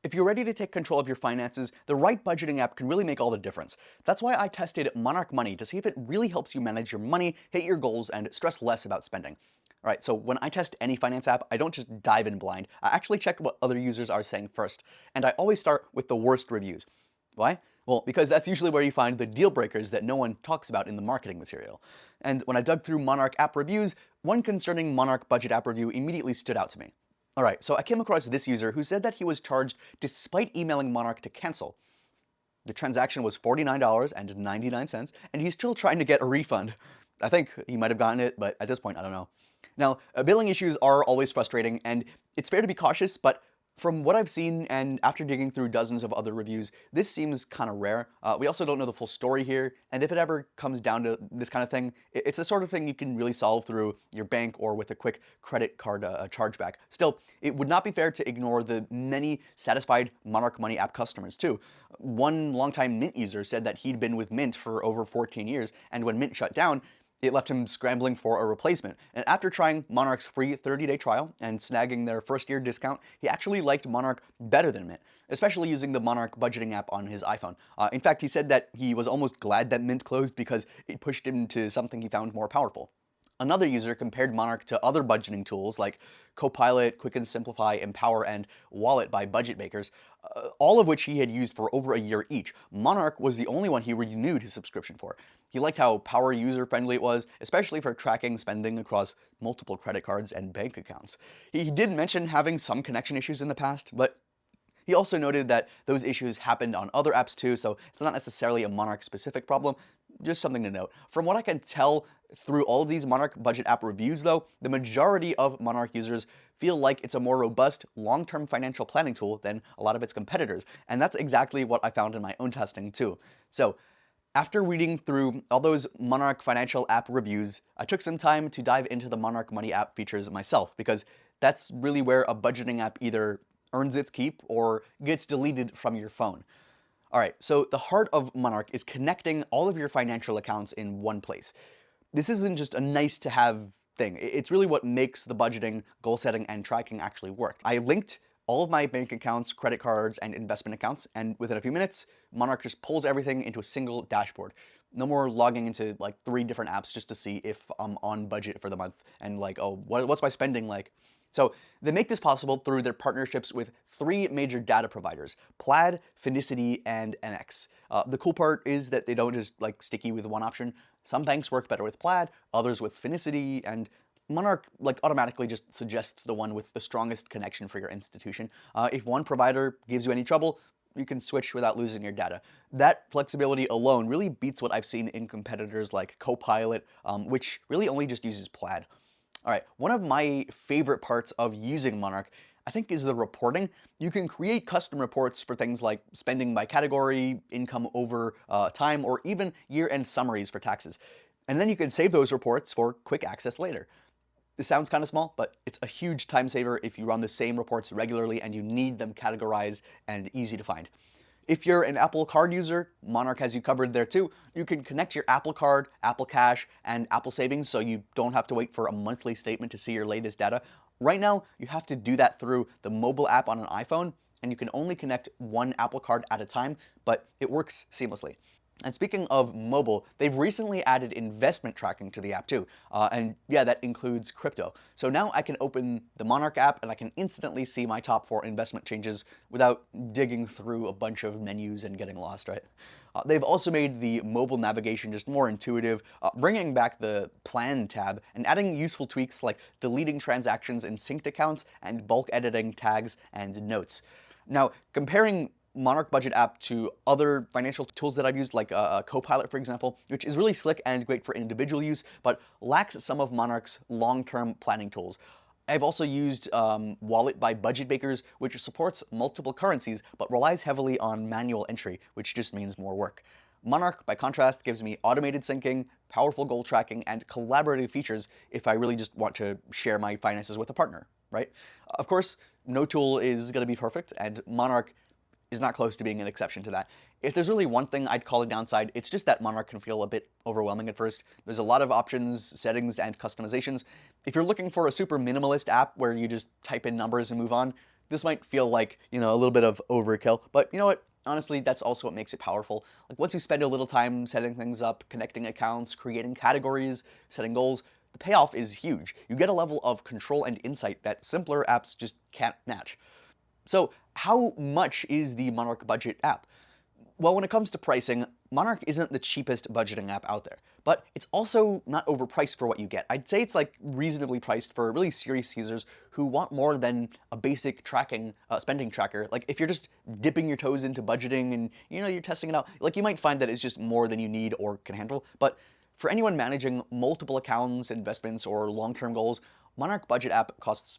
If you're ready to take control of your finances, the right budgeting app can really make all the difference. That's why I tested Monarch Money to see if it really helps you manage your money, hit your goals, and stress less about spending. All right, so when I test any finance app, I don't just dive in blind. I actually check what other users are saying first, and I always start with the worst reviews. Why? Well, because that's usually where you find the deal breakers that no one talks about in the marketing material. And when I dug through Monarch app reviews, one concerning Monarch Budget App review immediately stood out to me. Alright, so I came across this user who said that he was charged despite emailing Monarch to cancel. The transaction was $49.99, and he's still trying to get a refund. I think he might have gotten it, but at this point, I don't know. Now, billing issues are always frustrating, and it's fair to be cautious, but from what I've seen and after digging through dozens of other reviews, this seems kind of rare. We also don't know the full story here, and if it ever comes down to this kind of thing, it's the sort of thing you can really solve through your bank or with a quick credit card chargeback. Still, it would not be fair to ignore the many satisfied Monarch Money app customers too. One longtime Mint user said that he'd been with Mint for over 14 years, and when Mint shut down, it left him scrambling for a replacement. And after trying Monarch's free 30-day trial and snagging their first-year discount, he actually liked Monarch better than Mint, especially using the Monarch budgeting app on his iPhone. In fact, he said that he was almost glad that Mint closed because it pushed him to something he found more powerful. Another user compared Monarch to other budgeting tools like Copilot, Quick and Simplify, Empower, and Wallet by Budget Makers, all of which he had used for over a year each. Monarch was the only one he renewed his subscription for. He liked how power user-friendly it was, especially for tracking spending across multiple credit cards and bank accounts. He did mention having some connection issues in the past, but he also noted that those issues happened on other apps too, so it's not necessarily a Monarch-specific problem, just something to note. From what I can tell through all of these Monarch Budget App reviews though, the majority of Monarch users feel like it's a more robust, long-term financial planning tool than a lot of its competitors, and that's exactly what I found in my own testing too. So, after reading through all those Monarch financial app reviews, I took some time to dive into the Monarch Money app features myself, because that's really where a budgeting app either earns its keep or gets deleted from your phone. Alright, so the heart of Monarch is connecting all of your financial accounts in one place. This isn't just a nice to have thing, it's really what makes the budgeting, goal setting, and tracking actually work. I linked all of my bank accounts, credit cards, and investment accounts, and within a few minutes, Monarch just pulls everything into a single dashboard. No more logging into like 3 different apps just to see if I'm on budget for the month and like, oh, what's my spending like? So they make this possible through their partnerships with 3 major data providers, Plaid, Finicity, and MX. The cool part is that they don't just like sticky with one option. Some banks work better with Plaid, others with Finicity, and Monarch like automatically just suggests the one with the strongest connection for your institution. If one provider gives you any trouble, you can switch without losing your data. That flexibility alone really beats what I've seen in competitors like Copilot, which really only just uses Plaid. Alright, one of my favorite parts of using Monarch, I think, is the reporting. You can create custom reports for things like spending by category, income over time, or even year-end summaries for taxes. And then you can save those reports for quick access later. This sounds kind of small, but it's a huge time saver if you run the same reports regularly and you need them categorized and easy to find. If you're an Apple Card user, Monarch has you covered there too. You can connect your Apple Card, Apple Cash, and Apple Savings so you don't have to wait for a monthly statement to see your latest data. Right now, you have to do that through the mobile app on an iPhone, and you can only connect one Apple Card at a time, but it works seamlessly. And speaking of mobile, they've recently added investment tracking to the app too. And yeah, that includes crypto. So now I can open the Monarch app and I can instantly see my top 4 investment changes without digging through a bunch of menus and getting lost, right? They've also made the mobile navigation just more intuitive, bringing back the Plan tab and adding useful tweaks like deleting transactions in synced accounts and bulk editing tags and notes. Now, comparing Monarch Budget App to other financial tools that I've used, like Copilot, for example, which is really slick and great for individual use, but lacks some of Monarch's long-term planning tools. I've also used Wallet by Budget Makers, which supports multiple currencies, but relies heavily on manual entry, which just means more work. Monarch, by contrast, gives me automated syncing, powerful goal tracking, and collaborative features if I really just want to share my finances with a partner, right? Of course, no tool is going to be perfect, and Monarch is not close to being an exception to that. If there's really one thing I'd call a downside, it's just that Monarch can feel a bit overwhelming at first. There's a lot of options, settings, and customizations. If you're looking for a super minimalist app where you just type in numbers and move on, This might feel like, a little bit of overkill, but you know what? Honestly, that's also what makes it powerful. Like once you spend a little time setting things up, connecting accounts, creating categories, setting goals, the payoff is huge. You get a level of control and insight that simpler apps just can't match. So how much is the Monarch Budget app? Well, when it comes to pricing, Monarch isn't the cheapest budgeting app out there, but it's also not overpriced for what you get. I'd say it's like reasonably priced for really serious users who want more than a basic spending tracker. Like if you're just dipping your toes into budgeting and you're testing it out, like you might find that it's just more than you need or can handle. But for anyone managing multiple accounts, investments, or long-term goals, Monarch Budget app costs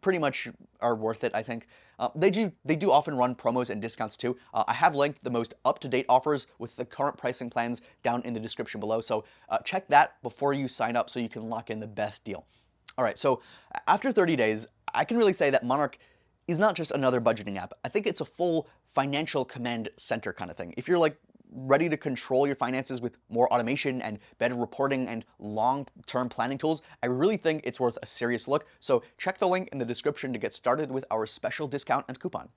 pretty much are worth it, I think. They do often run promos and discounts too. I have linked the most up-to-date offers with the current pricing plans down in the description below, so check that before you sign up so you can lock in the best deal. All right, so after 30 days, I can really say that Monarch is not just another budgeting app. I think it's a full financial command center kind of thing. If you're like ready to control your finances with more automation and better reporting and long-term planning tools, I really think it's worth a serious look. So check the link in the description to get started with our special discount and coupon.